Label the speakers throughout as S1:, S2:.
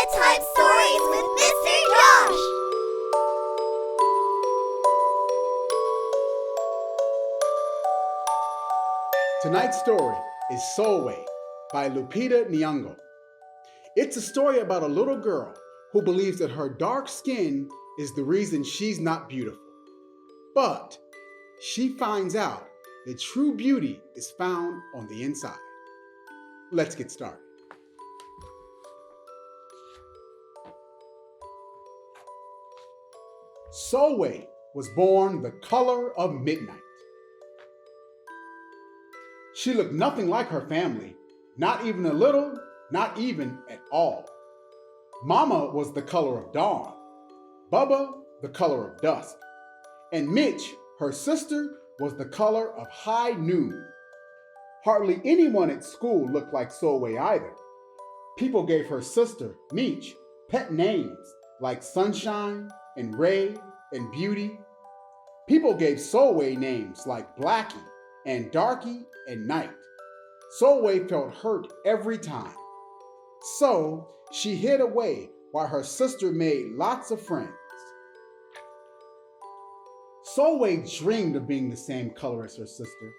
S1: Bedtime Stories with Mr. Josh.
S2: Tonight's story is Sulwe by Lupita Nyong'o. It's a story about a little girl who believes that her dark skin is the reason she's not beautiful. But she finds out that true beauty is found on the inside. Let's get started. Sulwe was born the color of midnight. She looked nothing like her family, not even a little, not even at all. Mama was the color of dawn, Bubba the color of dusk, and Mitch, her sister, was the color of high noon. Hardly anyone at school looked like Sulwe either. People gave her sister, Mitch, pet names like Sunshine and Ray and Beauty. People gave Sulwe names like Blackie and Darky and Night. Sulwe felt hurt every time. So she hid away while her sister made lots of friends. Sulwe dreamed of being the same color as her sister.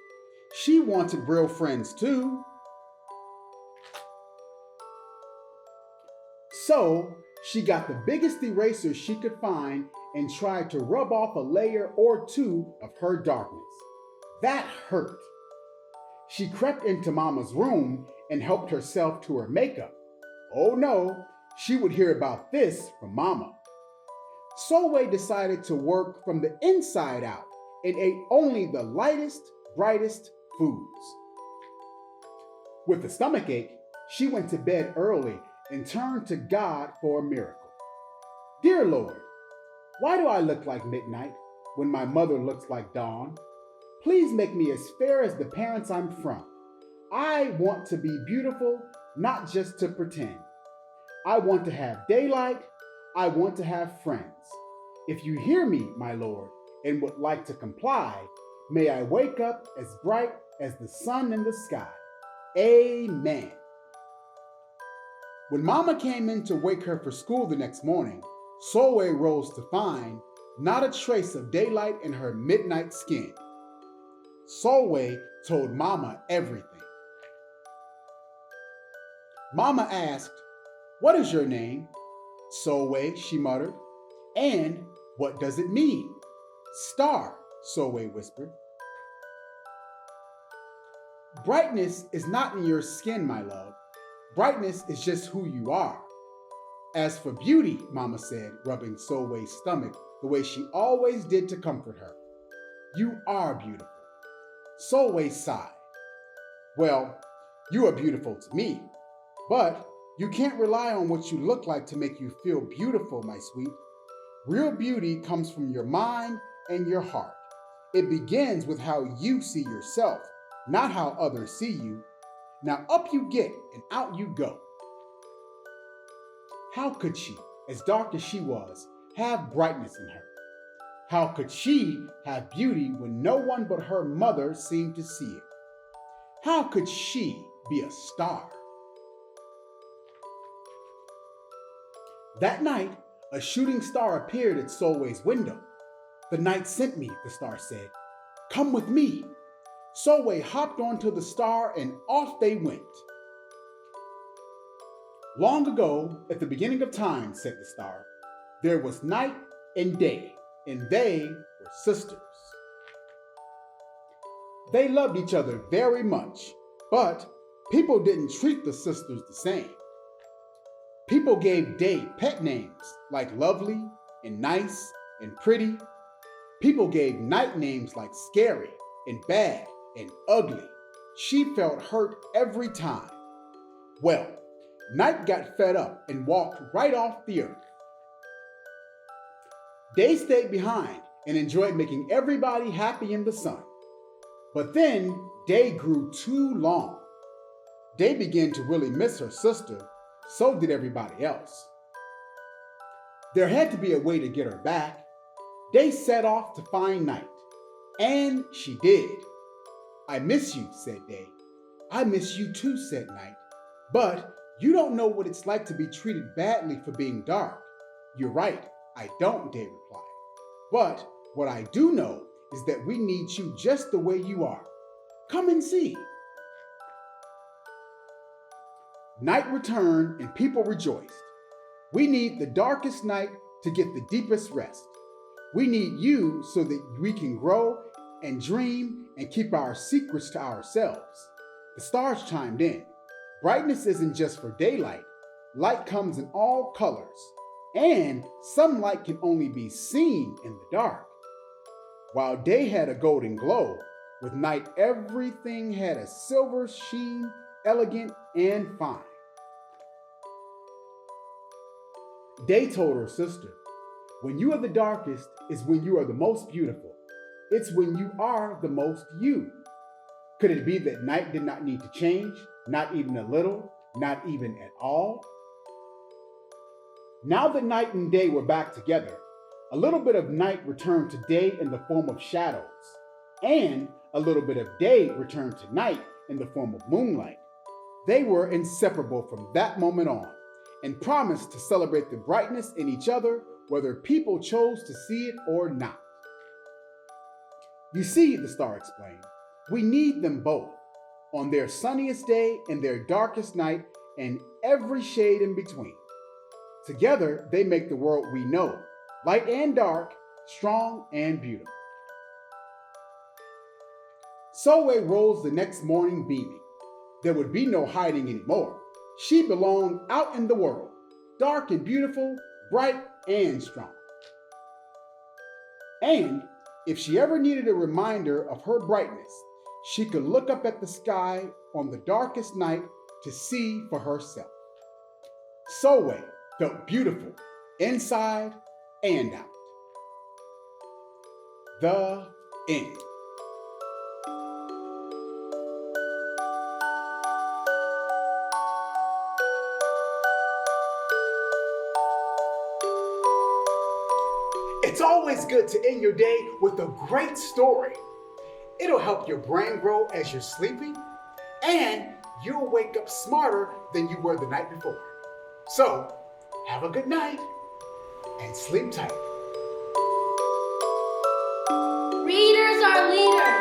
S2: She wanted real friends too. So she got the biggest eraser she could find and tried to rub off a layer or two of her darkness. That hurt. She crept into Mama's room and helped herself to her makeup. Oh no, she would hear about this from Mama. Sulwe decided to work from the inside out and ate only the lightest, brightest foods. With a stomachache, she went to bed early and turned to God for a miracle. Dear Lord, why do I look like midnight when my mother looks like dawn? Please make me as fair as the parents I'm from. I want to be beautiful, not just to pretend. I want to have daylight. I want to have friends. If you hear me, my Lord, and would like to comply, may I wake up as bright as the sun in the sky. Amen. When Mama came in to wake her for school the next morning, Sulwe rose to find not a trace of daylight in her midnight skin. Sulwe told Mama everything. Mama asked, "What is your name?" "Sulwe," she muttered. "And what does it mean?" "Star," Sulwe whispered. Brightness is not in your skin, my love. Brightness is just who you are. As for beauty, Mama said, rubbing Sulwe's stomach the way she always did to comfort her, you are beautiful. Sulwe sighed. Well, you are beautiful to me, but you can't rely on what you look like to make you feel beautiful, my sweet. Real beauty comes from your mind and your heart. It begins with how you see yourself, not how others see you. Now up you get and out you go. How could she, as dark as she was, have brightness in her? How could she have beauty when no one but her mother seemed to see it? How could she be a star? That night, a shooting star appeared at Sulwe's window. "The night sent me," the star said. "Come with me." Sulwe hopped onto the star and off they went. Long ago, at the beginning of time, said the star, there was night and day, and they were sisters. They loved each other very much, but people didn't treat the sisters the same. People gave Day pet names like Lovely and Nice and Pretty. People gave Night names like Scary and Bad and Ugly. She felt hurt every time. Well, Night got fed up and walked right off the earth. Day stayed behind and enjoyed making everybody happy in the sun. But then Day grew too long. Day began to really miss her sister. So did everybody else. There had to be a way to get her back. Day set off to find Night. And she did. "I miss you," said Day. "I miss you too," said Night. "But You don't know what it's like to be treated badly for being dark. You're right, I don't, Day replied. But what I do know is that we need you just the way you are. Come and see. Night returned and people rejoiced. We need the darkest night to get the deepest rest. We need you so that we can grow and dream and keep our secrets to ourselves. The stars chimed in. Brightness isn't just for daylight. Light comes in all colors. And some light can only be seen in the dark. While day had a golden glow, with night everything had a silver sheen, elegant and fine. Day told her sister, when you are the darkest is when you are the most beautiful. It's when you are the most you. Could it be that night did not need to change, not even a little, not even at all? Now that night and day were back together, a little bit of night returned to day in the form of shadows, and a little bit of day returned to night in the form of moonlight. They were inseparable from that moment on, and promised to celebrate the brightness in each other whether people chose to see it or not. You see, the star explained, we need them both, on their sunniest day and their darkest night, and every shade in between. Together, they make the world we know, light and dark, strong and beautiful. Sulwe rose the next morning beaming. There would be no hiding anymore. She belonged out in the world, dark and beautiful, bright and strong. And if she ever needed a reminder of her brightness, she could look up at the sky on the darkest night to see for herself. Sulwe felt beautiful inside and out. The end. It's always good to end your day with a great story. It'll help your brain grow as you're sleeping, and you'll wake up smarter than you were the night before. So, have a good night and sleep tight.
S1: Readers are leaders.